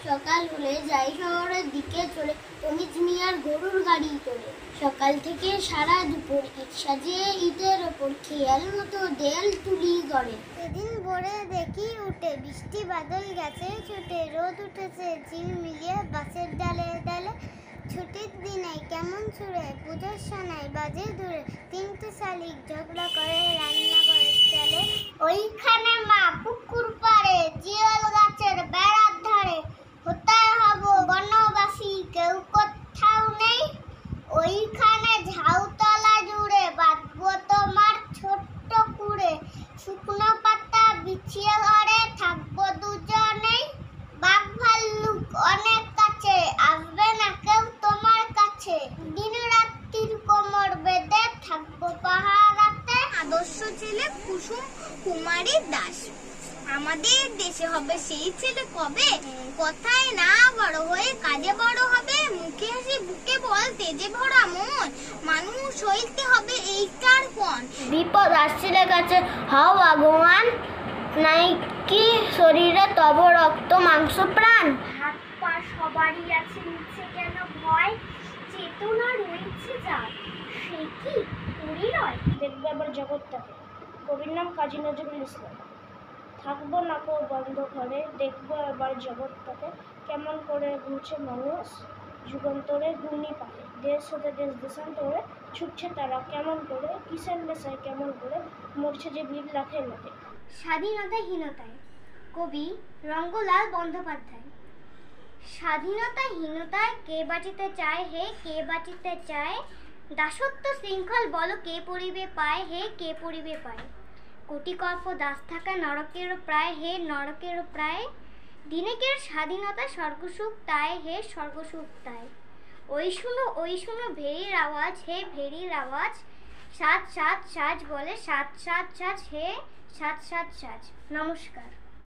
সকাল হলে যাই শহরের দিকে চলে অমিত মিয়ার গরুর গাড়ি চলে। সকাল থেকে সারা দুপুর ইট সাজিয়ে ইটের ওপর খেয়াল মতো দেয়াল তুলি গড়ে। সেদিন ভোরে দেখি উঠে বৃষ্টি বাদল গেছে ছুটে, রোদ উঠেছে ঝিলমিলিয়ে গাছের ডালে ডালে। ছুটির দিনে কেমন ছুড়ে পুজোর সানাই বাজে দূরে, তিনটে শালিক ঝগড়া করে রান্না করে চলে। ওইখানে মা পুকুর পাড়ে জিওল গাছের বেড়ার ধারে, কোথায় হব বনবাসী কেউ কোথাও নেই। ওইখানে ঝাউতলা জুড়ে বাঁধবো তোমার ছোট্ট কুড়ে, শুকনো পাতা বিছিয়ে ঘরে থাকবো দুজনেই। বাঘ ভাল্লুক অনেক কাছে আসবে না কেউ তোমার কাছে, দিন রাত্রির কোমর বেঁধে থাকবো পাহারাতে। আদর্শ ছেলে কুসুম কুমারী দাস, আমাদের দেশে হবে সেই ছেলে কবে, কথায় না বড় হয়ে কাজে বড় হবে। মুখে হাসি বুকে বল তেজে ভরা মন, মানুষ হইতে হবে এইটার পণ। বিপদ আসছিলে কাছে হও আগুয়ান, নাই কি শরীরে তব রক্ত মাংস প্রাণ। হাত পা সবারই আছে, নিচে কেন ভয়, চেতনা রয়েছে যার সে কি পরিণয়। দেখবো এবার জগৎটাকে, কবির নাম কাজী নজরুল ইসলাম। থাকবো না কো বন্ধ ঘরে, দেখবো এবার জগৎটাকে, কেমন করে ঘুরছে মানুষ যুগান্তরে ঘূর্ণি পাকে। দেশ হতে দেশ দেশান্তরে ছুটছে তারা কেমন করে, কিসের নেশায় কেমন করে মরছে যে ভিড় লাখে লাখে। স্বাধীনতাহীনতায়, কবি রঙ্গলাল বন্দ্যোপাধ্যায়। স্বাধীনতাহীনতায় কে বাঁচিতে চায় হে কে বাঁচিতে চায়, দাসত্ব শৃঙ্খল বলো কে পড়িবে পায় হে কে পড়িবে পায়। কোটিকল্প দাস থাকা নরকেরও প্রায় হে নরকেরও প্রায়, দিনেকের স্বাধীনতা স্বর্গসুখ তাই হে স্বর্গসুখ তাই। ওই শুনো ভেড়ির আওয়াজ হে ভেড়ির আওয়াজ, সাত সাত সাজ বলে সাত সাত সাজ হে সাত সাত সাজ। নমস্কার।